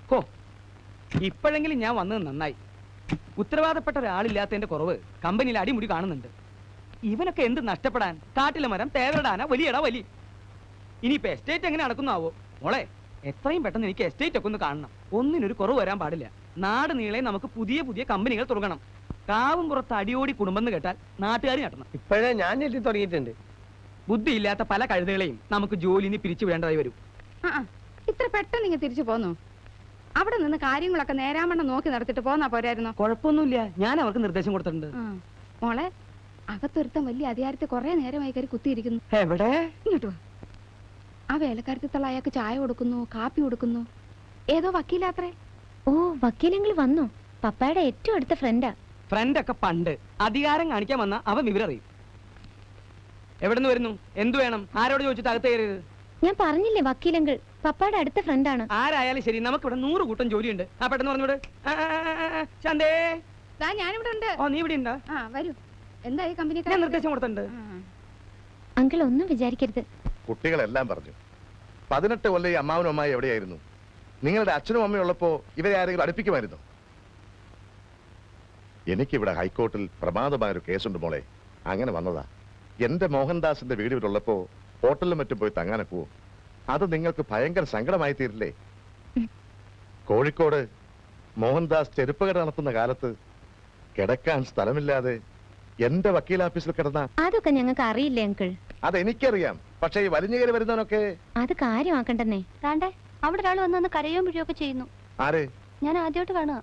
ഹോ, ഇപ്പോഴെങ്കിലും ഞാൻ വന്നത് നന്നായി. ഉത്തരവാദപ്പെട്ട ഒരാളില്ലാത്തതിന്റെ കുറവ് കമ്പനിയിൽ അടിമുടി കാണുന്നുണ്ട്. ഇവനൊക്കെ എന്ത് നഷ്ടപ്പെടാൻ? കാട്ടിലെ മരം തേവരടാന വലിയടാ വലി. ഇനിയിപ്പോ എസ്റ്റേറ്റ് എങ്ങനെ നടക്കുന്നാവോ? മോളെ, എത്രയും പെട്ടെന്ന് എനിക്ക് എസ്റ്റേറ്റ് ഒക്കെ ഒന്ന് കാണണം. ഒന്നിനൊരു കുറവ് വരാൻ പാടില്ല. നാട് നീളെ നമുക്ക് പുതിയ പുതിയ കമ്പനികൾ തുടങ്ങണം. കാവും പുറത്ത് അടിയോടി കുടുംബം എന്ന് കേട്ടാൽ നാട്ടുകാർ നടണം. ഇപ്പോഴേ ഞാൻ ഞെട്ടി തുടങ്ങിയിട്ടുണ്ട്. ബുദ്ധിയില്ലാത്ത പല കഴുതകളെയും നമുക്ക് ജോലിന് പിരിച്ചു വിടേണ്ടതായി വരും. ഇത്ര പെട്ടെന്ന് ഇങ്ങനെ തിരിച്ചു പോന്നു? അവിടെ നിന്ന് കാര്യങ്ങളൊക്കെ നേരാമണ്ണം നോക്കി നടത്തിട്ട് പോന്നാ പോരായിരുന്നോ? കുഴപ്പമൊന്നുമില്ല, ഞാൻ അവർക്ക് നിർദ്ദേശം കൊടുത്തിട്ടുണ്ട്. മോളെ, അകത്തൊരുത്തം വലിയ അധികാരത്തെ കുറെ നേരമായി കയറി കുത്തിയിരിക്കുന്നു. എവിടെ? ഇങ്ങോട്ട് വാ. ആ വേലക്കാരത്തിത്തുള്ള അയാൾക്ക് ചായ കൊടുക്കുന്നു, കാപ്പി കൊടുക്കുന്നു. ഏതോ വക്കീലാത്രേ. ഓ, വക്കീലെങ്കിൽ വന്നോ? പപ്പായുടെ ഏറ്റവും അടുത്ത ഫ്രണ്ടാ. ഫ്രണ്ടൊക്കെ പണ്ട്. അധികാരം കാണിക്കാൻ വന്ന അവൻ വിവരറിയും. എവിടെ നിന്ന് വരുന്നു? എന്തു വേണം? ആരോട് ചോദിച്ചിട്ട് അകത്ത് കയറിയത്? ഞാൻ പറഞ്ഞില്ലേ, വക്കീലെങ്കിൽ പപ്പായുടെ അടുത്ത ഫ്രണ്ടാണ്. ആരായാലും ശരി, നമുക്കിവിടെ 100 കൂട്ടം ജോലിയുണ്ട്. ആ, പെട്ടെന്ന് പറഞ്ഞോട്. ശാന്തേ, ഞാനിവിടെ ഉണ്ട്. ഓ, നീ ഇവിടെ ഉണ്ടോ? വരൂ. എന്തായി കമ്പനി? ഞാൻ നിർദ്ദേശം കൊടുത്തിട്ടുണ്ട്. അങ്കിൾ ഒന്നും വിചാരിക്കരുത്. കുട്ടികളെല്ലാം പറഞ്ഞു. 18 കൊല്ലം ഈ അമ്മാവനും അമ്മായി എവിടെയായിരുന്നു? നിങ്ങളുടെ അച്ഛനും അമ്മയും ഉള്ളപ്പോ ഇവരെ ആരെങ്കിലും അടുപ്പിക്കുമായിരുന്നു? എനിക്കിവിടെ ഹൈക്കോർട്ടിൽ പ്രമാദമായൊരു കേസുണ്ട് മോളെ. അങ്ങനെ വന്നതാ. എന്റെ മോഹൻദാസിന്റെ വീട് ഇവിടെ ഉള്ളപ്പോ ഹോട്ടലിലും മറ്റും പോയി തങ്ങാനെ പോവും. അത് നിങ്ങൾക്ക് ഭയങ്കര സങ്കടമായി തീരില്ലേ? കോഴിക്കോട് മോഹൻദാസ് ചെരുപ്പുകട നടത്തുന്ന കാലത്ത് കിടക്കാൻ സ്ഥലമില്ലാതെ എന്റെ വക്കീലാഫീസിൽ കിടന്ന. അതൊക്കെ ഞങ്ങൾക്ക് അറിയില്ലേ അങ്കിൾ? അതെനിക്കറിയാം. പക്ഷെ ഈ വലിഞ്ഞു കയറി വരുന്നവനൊക്കെ അത് കാര്യമാക്കണ്ടെന്നേ. താണ്ടേ അവിടെ ഒരാൾ വന്നു കരയോ പിഴിയൊക്കെ ചെയ്യുന്നു. ആരെ? ഞാൻ ആദ്യമായിട്ട് കാണുക.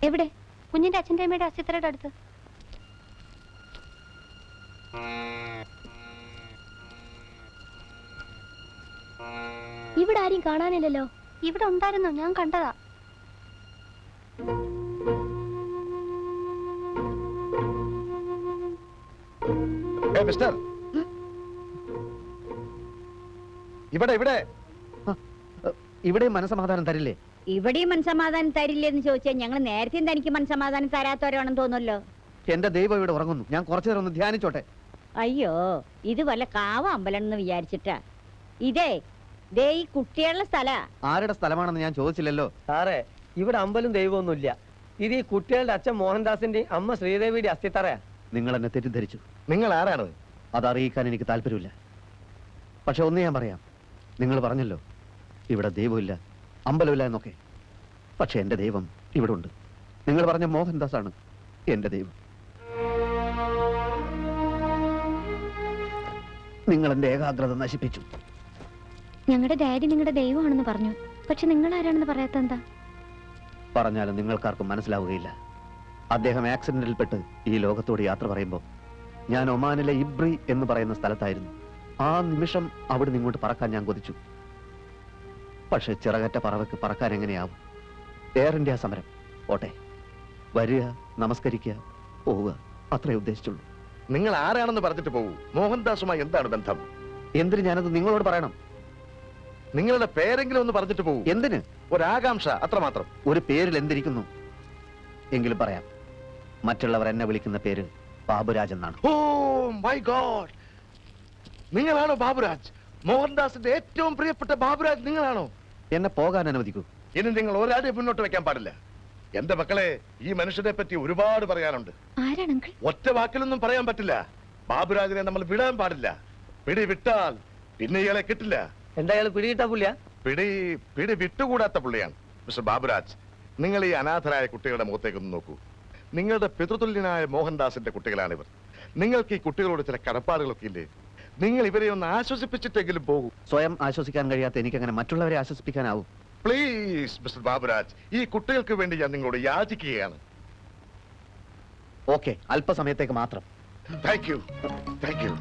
എവിടെ? കുഞ്ഞിന്റെ അച്ഛൻ്റെ അമ്മയുടെ അസ്ഥിത്രയുടെ അടുത്ത്. ഇവിടെ ആരും കാണാനില്ലല്ലോ. ഇവിടെ ഉണ്ടായിരുന്നു, ഞാൻ കണ്ടതാ. മിസ്റ്റർ, ഇവിടെ ഇവിടെ ഇവിടെയും മനസമാധാനം തരില്ലേ? ഇവിടെയും മനസമാധാനം തരില്ലെന്ന് ചോദിച്ചാൽ ഞങ്ങൾ നേരത്തെ തനിക്ക് മനസമാധാനം തരാത്തവരാണെന്ന് തോന്നുമല്ലോ. എന്റെ ദൈവം ഇവിടെ ഉറങ്ങുന്നു. ഞാൻ കുറച്ചു നേരം ഒന്ന് ധ്യാനിച്ചോട്ടെ. അയ്യോ, ഇത് വല്ല കാവ അമ്പലം എന്ന് വിചാരിച്ചിട്ടാ. ഇതേ ദേ ഈ കുട്ടികളുടെ സ്ഥല. ആരുടെ സ്ഥലമാണെന്ന് ഞാൻ ചോദിച്ചില്ലല്ലോ. സാറേ, ഇവിടെ അമ്പലം ദൈവമൊന്നുമില്ല. ഇത് ഈ കുട്ടികളുടെ അച്ഛൻ മോഹൻദാസിന്റെ അമ്മ ശ്രീദേവിയുടെ അസ്ഥിത്തറയാ. നിങ്ങൾ എന്നെ തെറ്റിദ്ധരിച്ചു. നിങ്ങൾ ആരാണ്? അതറിയിക്കാൻ എനിക്ക് താല്പര്യമില്ല. പക്ഷെ ഒന്ന് ഞാൻ പറയാം. നിങ്ങൾ പറഞ്ഞല്ലോ ഇവിടെ ദൈവമില്ല, അമ്പലമില്ല എന്നൊക്കെ. പക്ഷെ എന്റെ ദൈവം ഇവിടെ ഉണ്ട്. നിങ്ങൾ പറഞ്ഞ മോഹൻദാസ് ആണ് എന്റെ ദൈവം. നിങ്ങൾ എന്റെ ഏകാഗ്രത നശിപ്പിച്ചു. ഞങ്ങളുടെ ഡാഡി നിങ്ങളുടെ ദൈവമാണെന്ന് പറഞ്ഞു. പക്ഷെ നിങ്ങൾ ആരാണെന്ന് പറയാത്ത എന്താ? പറഞ്ഞാലും നിങ്ങൾക്കാർക്കും മനസ്സിലാവുകയില്ല. അദ്ദേഹം ആക്സിഡന്റിൽപ്പെട്ട് ഈ ലോകത്തോട് യാത്ര പറയുമ്പോൾ ഞാൻ ഒമാനിലെ ഇബ്രി എന്ന് പറയുന്ന സ്ഥലത്തായിരുന്നു. ആ നിമിഷം അവിടെ നിങ്ങോട്ട് പറക്കാൻ ഞാൻ കൊതിച്ചു. പക്ഷെ ചിറകറ്റ പറവയ്ക്ക് പറക്കാൻ എങ്ങനെയാവും? എയർ ഇന്ത്യ സമരം. ഓട്ടെ, വരിക, നമസ്കരിക്കുക, പോവുക, അത്രേ ഉദ്ദേശിച്ചുള്ളൂ. നിങ്ങൾ ആരാണെന്ന് പറഞ്ഞിട്ട് പോകൂ. മോഹൻദാസുമായി എന്താണ് ബന്ധം? എന്തിന് ഞാനത് നിങ്ങളോട് പറയണം? നിങ്ങളുടെ പേരെങ്കിലും ഒന്ന് പറഞ്ഞിട്ട് പോകൂ. എന്തിന്? ഒരാകാംക്ഷ, അത്രമാത്രം. ഒരു പേരിൽ എന്തിരിക്കുന്നു? എങ്കിലും പറയാം. മറ്റുള്ളവർ എന്നെ വിളിക്കുന്ന പേര് ബാബുരാജ് എന്നാണ്. ഓ മൈ ഗോഡ്, നിങ്ങളാണോ ബാബുരാജ്? മോഹൻദാസിന്റെ ഏറ്റവും പ്രിയപ്പെട്ട ബാബുരാജ് നിങ്ങളാണോ? എന്നെ പോകാൻ അനുവദിക്കൂ. ഇനി നിങ്ങൾ ഒരാളെ മുന്നോട്ട് വെക്കാൻ പാടില്ല. എന്റെ മക്കളെ, ഈ മനുഷ്യനെ പറ്റി ഒരുപാട് പറയാനുണ്ട്. ഒറ്റ വാക്കിലൊന്നും പറയാൻ പറ്റില്ല. ബാബുരാജിനെ നമ്മൾ വിടാൻ പാടില്ല. പിടി വിട്ടാൽ പിന്നെ ഇയാളെ കിട്ടില്ല. എന്താ ഇയാൾ പിടികിട്ടാ പുള്ളിയാ? പിടി വിട്ടുകൂടാത്ത പുള്ളിയാണ്. മിസ്റ്റർ ബാബുരാജ്, നിങ്ങൾ ഈ അനാഥരായ കുട്ടികളുടെ മുഖത്തേക്കൊന്ന് നോക്കൂ. നിങ്ങളുടെ പിതൃതുല്യനായ മോഹൻദാസിന്റെ കുട്ടികളാണിവർ. നിങ്ങൾക്ക് ഈ കുട്ടികളോട് ചില കടപ്പാടുകളൊക്കെ ഇല്ലേ? നിങ്ങൾ ഇവരെ ഒന്ന് ആശ്വസിപ്പിച്ചിട്ടെങ്കിലും പോകൂ. സ്വയം ആശ്വസിക്കാൻ കഴിയാത്ത എനിക്കങ്ങനെ മറ്റുള്ളവരെ ആശ്വസിപ്പിക്കാനാവും? പ്ലീസ് മിസ്റ്റർ ബാബുരാജ്, ഈ കുട്ടികൾക്ക് വേണ്ടി ഞാൻ നിങ്ങളോട് യാചിക്കുകയാണ്. ഓക്കെ, അല്പസമയത്തേക്ക് മാത്രം. Thank you, thank you.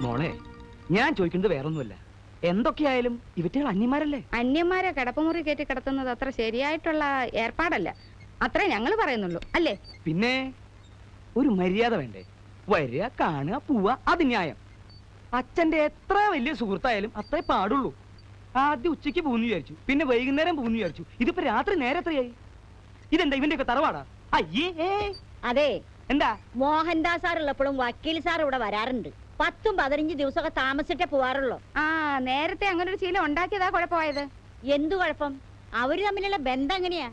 മോളെ, ഞാൻ ചോദിക്കുന്നത് വേറൊന്നുമല്ല. എന്തൊക്കെയായാലും ഇവറ്റകൾ അന്യന്മാരല്ലേ? അന്യന്മാരെ കിടപ്പുമുറി കയറ്റി കിടത്തുന്നത് അത്ര ശരിയായിട്ടുള്ള ഏർപ്പാടല്ല. അത്രേ ഞങ്ങൾ പറയുന്നുള്ളൂ, അല്ലേ? പിന്നെ ഒരു മര്യാദ വേണ്ടേ? വരിക, കാണുക, പോവുക, അത് ന്യായം. അച്ഛന്റെ എത്ര വലിയ സുഹൃത്തായാലും അത്രേ പാടുള്ളൂ. ആദ്യം ഉച്ചയ്ക്ക് പോകുന്നു വിചാരിച്ചു, പിന്നെ വൈകുന്നേരം പോകുന്നു വിചാരിച്ചു. ഇതിപ്പോ രാത്രി നേരെ എത്രയായി? ഇതെന്താ ഇവന്റെ ഒക്കെ തറവാടാ? അയ്യേ. അതെ, എന്താ? മോഹൻദാസ് സാർ ഉള്ളപ്പോഴും വക്കീൽ സാർ ഇവിടെ വരാറുണ്ട്. 10-15 ദിവസമൊക്കെ താമസിച്ചിട്ടേ പോവാറുള്ളൂ. ആ നേരത്തെ അങ്ങനെ ഒരു ശീലം ഉണ്ടാക്കിയതാ കുഴപ്പമായത്. എന്തു കുഴപ്പം? അവര് തമ്മിലുള്ള ബന്ധം എങ്ങനെയാ?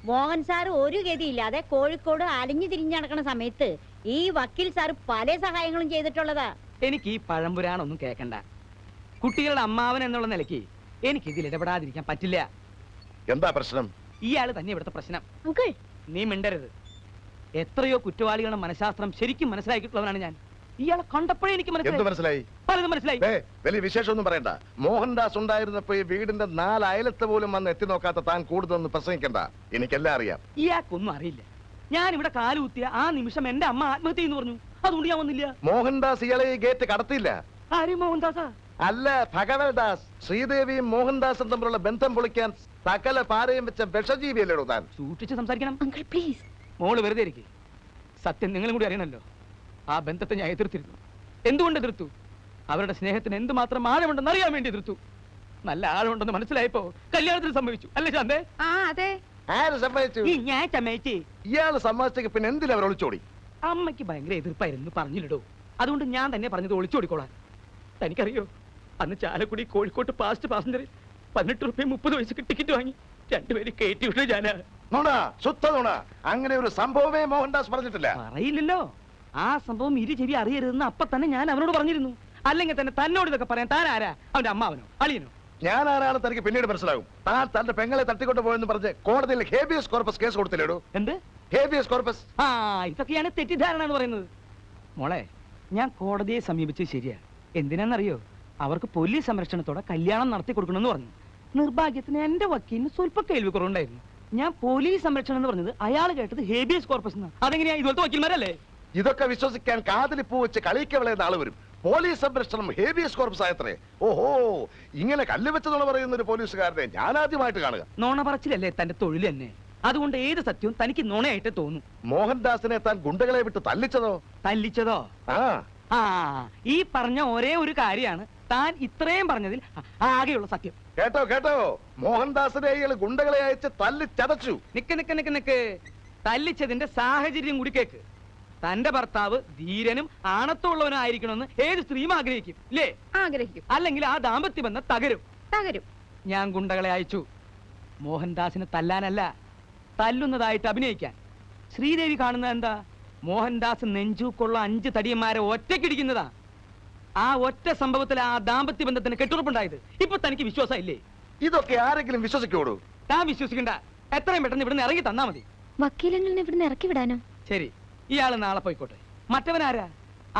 മോഹൻ സാർ ഒരു ഗതിയില്ലാതെ കോഴിക്കോട് അലിഞ്ഞു തിരിഞ്ഞു നടക്കുന്ന സമയത്ത് ഈ വക്കീൽ സാർ പല സഹായങ്ങളും ചെയ്തിട്ടുള്ളതാ. എനിക്ക് ഈ പഴംപുരാണൊന്നും കേൾക്കണ്ട. കുട്ടികളുടെ അമ്മാവൻ എന്നുള്ള നിലയ്ക്ക് എനിക്ക് ഇതിൽ ഇടപെടാതിരിക്കാൻ പറ്റില്ല. എന്താ പ്രശ്നം? ഇയാള് തന്നെ ഇവിടുത്തെ പ്രശ്നം. അങ്കിൾ, നീ മിണ്ടരുത്. എത്രയോ കുറ്റവാളികളുടെ മനഃശാസ്ത്രം ശരിക്കും മനസ്സിലാക്കിയിട്ടുള്ളവനാണ് ഞാൻ. ഇയാളെ കണ്ടപ്പോഴേ എനിക്ക് എന്ത് മനസ്സിലായി? പലതും മനസ്സിലായി. വലിയ വിശേഷമൊന്നും പറയണ്ട. മോഹൻദാസ് ഉണ്ടായിരുന്നപ്പോ ഈ വീടിന്റെ 4 അയലത്ത് പോലും വന്ന് എത്തി നോക്കാത്ത താൻ കൂടുതലൊന്നും പ്രസംഗിക്കണ്ട. എനിക്കെല്ലാം അറിയാം. ഇയാൾക്കൊന്നും അറിയില്ല. ഞാൻ ഇവിടെ കാലുകുത്തിയ ആ നിമിഷം എന്റെ അമ്മ ആത്മഹത്യ എന്ന് പറഞ്ഞു. അതുകൊണ്ട് ഞാൻ വന്നില്ല. മോഹൻദാസ് ഇയാളെ ഈ ഗേറ്റ് കടത്തിയില്ല. ആരും മോഹൻദാസാ? അല്ല, ഭഗവൽദാസ്. ശ്രീദേവിയും മോഹൻദാസും തമ്മിലുള്ള ബന്ധം പൊളിക്കാൻ സകല പാരയും വെച്ച വിഷജീവിയല്ലേടോ താൻ. സൂക്ഷിച്ച് സംസാരിക്കണം. Uncle please. മോള് വെറുതെ ഇരിക്കും. സത്യം നിങ്ങളും കൂടി അറിയണല്ലോ. ആ ബന്ധത്തെ ഞാൻ എതിർത്തിരുന്നു. എന്തുകൊണ്ട് എതിർത്തു? അവരുടെ സ്നേഹത്തിന് എന്തുമാത്രം ആഴമുണ്ടെന്ന് അറിയാൻ വേണ്ടി എതിർത്തു. നല്ല ആഴമുണ്ടെന്ന് മനസ്സിലായപ്പോ കല്യാണത്തിന് സംഭവിച്ചു. അല്ലേ ശാന്തേ? ആ അതെ. ആര് സമ്മതിച്ചു? ഈ ഞാൻ ചമയിച്ചേ. ഇയാള് സമ്മതിച്ചെങ്കിൽ പിന്നെ എന്തിനാ അവർ ഒളിച്ചോടി? അമ്മയ്ക്ക് ഭയങ്കര എതിർപ്പായിരുന്നു, പറഞ്ഞില്ലടോ. അതുകൊണ്ട് ഞാൻ തന്നെ പറഞ്ഞത് ഒളിച്ചോടിക്കോളാൻ. തനിക്കറിയോ, അന്ന് ചാലക്കുടി കോഴിക്കോട്ട് പാസ്റ്റ് പാസഞ്ചറിൽ 18 രൂപയും 30 പൈസക്ക് ടിക്കറ്റ് വാങ്ങി രണ്ടുപേരും കയറ്റി വിട്ടു ഞാനാ. നുണ, ശുദ്ധ നുണ. അങ്ങനെ ഒരു സംഭവമേ മോഹൻദാസ് പറഞ്ഞിട്ടില്ല. പറയില്ലല്ലോ. ആ സംഭവം ഇരു ചെവി അറിയരുതെന്ന് അപ്പൊ തന്നെ ഞാൻ അവനോട് പറഞ്ഞിരുന്നു. അല്ലെങ്കിൽ തന്നെ തന്നോട് ഇതൊക്കെ പറയാൻ താൻ ആരാ? അവന്റെ അമ്മാവനോ അളിയനോ? ഞാൻ ആരാണ് തനിക്ക് പിന്നീട് മനസ്സിലാകും. താൻ തന്റെ പെങ്ങളെ തട്ടിക്കൊണ്ട് പോയെന്ന് പറഞ്ഞ് കോടതിയിൽ ഹേബിയസ് കോർപ്പസ് കേസ് കൊടുത്തില്ലേടോ? എന്ത് ഹേബിയസ് കോർപ്പസ്? ആ ഇതൊക്കെയാണ് തെറ്റിദ്ധാരണ എന്ന് പറയുന്നത്. മോളെ, ഞാൻ കോടതിയെ സമീപിച്ചത് ശരിയാ. എന്തിനാണെന്നറിയോ? അവർക്ക് പോലീസ് സംരക്ഷണത്തോടെ കല്യാണം നടത്തി കൊടുക്കണമെന്ന് പറഞ്ഞു. നിർഭാഗ്യത്തിന് എന്റെ വക്കീലിന് സ്വല്പ കേൾവി കുറവുണ്ടായിരുന്നു. ഞാൻ പോലീസ് സംരക്ഷണം എന്ന് പറഞ്ഞത് അയാൾ കേട്ടത് ഹേബിയസ് കോർപ്പസ് എന്നാ. അതെങ്ങനെയാ? ഇതുപോലത്തെ വക്കീൽമാരല്ലേ? ഇതൊക്കെ വിശ്വസിക്കാൻ കാതിൽ പൂ വെച്ച് കളിക്കവളയുന്ന ആള് വരും. പോലീസ് സംരക്ഷണം ഹേബിയസ് കോർപ്പസ് ആയത്രേ. ഓഹോ, ഇങ്ങനെ കല്ല് വെച്ചെന്ന് പറയുന്ന ഒരു പോലീസുകാരനെ ഞാൻ ആദ്യമായിട്ട് കാണുക. നോണ പറച്ചിലല്ലേ തന്റെ തൊഴിൽ തന്നെ. അതുകൊണ്ട് ഏത് സത്യവും തനിക്ക് നോണയായിട്ട് തോന്നും. മോഹൻദാസിനെ താൻ ഗുണ്ടകളെ വിട്ട് തല്ലിച്ചതോ? തല്ലിച്ചതോ? ആ ആ ഈ പറഞ്ഞ ഒരേ ഒരു കാര്യമാണ് താൻ ഇത്രയും പറഞ്ഞതിൽ ആകെയുള്ള സത്യം. കേട്ടോ കേട്ടോ, മോഹൻദാസിനെ ഇയാള് ഗുണ്ടകളെ അയച്ച് തല്ലി ചതച്ചു. നിക്ക് നിക്ക് നിക്ക് നിക്ക്. തല്ലിച്ചതിന്റെ സാഹചര്യം കൂടി കേക്ക്. തന്റെ ഭർത്താവ് ധീരനും ആണത്തമുള്ളവനും ആയിരിക്കണമെന്ന് ഏത് സ്ത്രീയും ആഗ്രഹിക്കും, ഇല്ലേ? ആഗ്രഹിക്കും. അല്ലെങ്കിൽ ആ ദാമ്പത്യ ബന്ധം തകരും. തകരും. ഞാൻ ഗുണ്ടകളെ അയച്ചു. മോഹൻദാസിനെ തല്ലാനല്ല, തല്ലുന്നതായിട്ട് അഭിനയിക്കാൻ. ശ്രീദേവി കാണുന്നത് എന്താ? മോഹൻദാസ് നെഞ്ചൂക്കുള്ള 5 തടിയന്മാരെ ഒറ്റക്കിടിക്കുന്നതാ. ആ ഒറ്റ സംഭവത്തിൽ ആ ദാമ്പത്യ ബന്ധത്തിന് കെട്ടുറപ്പുണ്ടായത്. ഇപ്പൊ തനിക്ക് വിശ്വാസം ഇല്ലേ? ഇതൊക്കെ ആരെങ്കിലും വിശ്വസിക്കോടൂ? താൻ വിശ്വസിക്കണ്ട. എത്രയും പെട്ടെന്ന് ഇവിടുന്ന് ഇറങ്ങി തന്നാ മതി. വക്കീലങ്ങളിനെ ഇവിടുന്ന് ഇറക്കി വിടാനോ? ശരി, ഇയാള് നാളെ പോയിക്കോട്ടെ. മറ്റവനാരാ?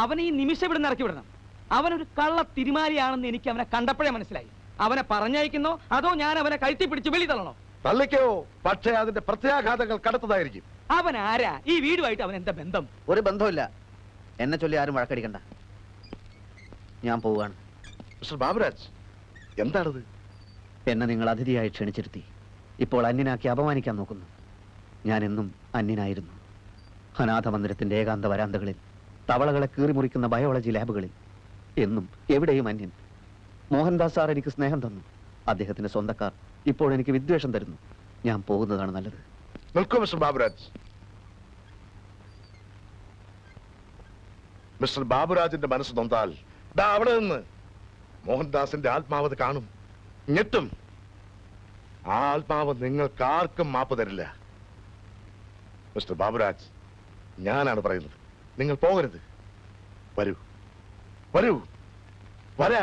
അവനെ ഈ നിമിഷം ഇവിടുന്ന് ഇറക്കി വിടണം. അവനൊരു കള്ള തിരുമാലിയാണെന്ന് എനിക്ക് അവനെ കണ്ടപ്പോഴേ മനസ്സിലായി. അവനെ പറഞ്ഞയക്കുന്നോ അതോ ഞാൻ അവനെ കഴുത്തി പിടിച്ച് വെളി തള്ളണോ? തള്ളിക്കോ, പക്ഷേ അതിന്റെ പ്രത്യാഘാതങ്ങൾ കടുത്തതായിരിക്കും. അവൻ ആരാ? ഈ വീടുമായിട്ട് അവൻ എന്താ ബന്ധം? ഒരു ബന്ധമില്ല. എന്നെ ചൊല്ലി ആരും വഴക്കടിക്കണ്ട. ഞാൻ പോവുകയാണ്. മിസ്റ്റർ ബാബുരാജ്, എന്താണിത്? എന്നെ നിങ്ങൾ അതിഥിയായി ക്ഷണിച്ചിരുത്തി ഇപ്പോൾ അന്യനാക്കി അപമാനിക്കാൻ നോക്കുന്നു. ഞാൻ എന്നും അന്യനായിരുന്നു. അനാഥ മന്ദിരത്തിന്റെ ഏകാന്ത വരാന്തകളിൽ, തവളകളെ കീറിമുറിക്കുന്ന ബയോളജി ലാബുകളിൽ, എന്നും എവിടെയും അന്യൻ. മോഹൻദാസ് സാർ എനിക്ക് സ്നേഹം തന്നു. അദ്ദേഹത്തിന്റെ സ്വന്തക്കാർ ഇപ്പോൾ എനിക്ക് വിദ്വേഷം തരുന്നു. ഞാൻ പോകുന്നതാണ് നല്ലത്. നിൽക്കൂ മിസ്റ്റർ ബാബുരാജ്. മിസ്റ്റർ ബാബുരാജിന്റെ മനസ്സ് നൊന്താൽ ദാ അവിടെ നിന്ന് മോഹൻദാസിന്റെ ആത്മാവത് കാണും, ഞെട്ടും. ആ ആത്മാവ് നിങ്ങൾക്കാർക്കും മാപ്പ് തരില്ല. മിസ്റ്റർ ബാബുരാജ്, ഞാനാണ് പറയുന്നത്. നിങ്ങൾ പോകരുത്. വരൂ, വരൂ, വരാൻ.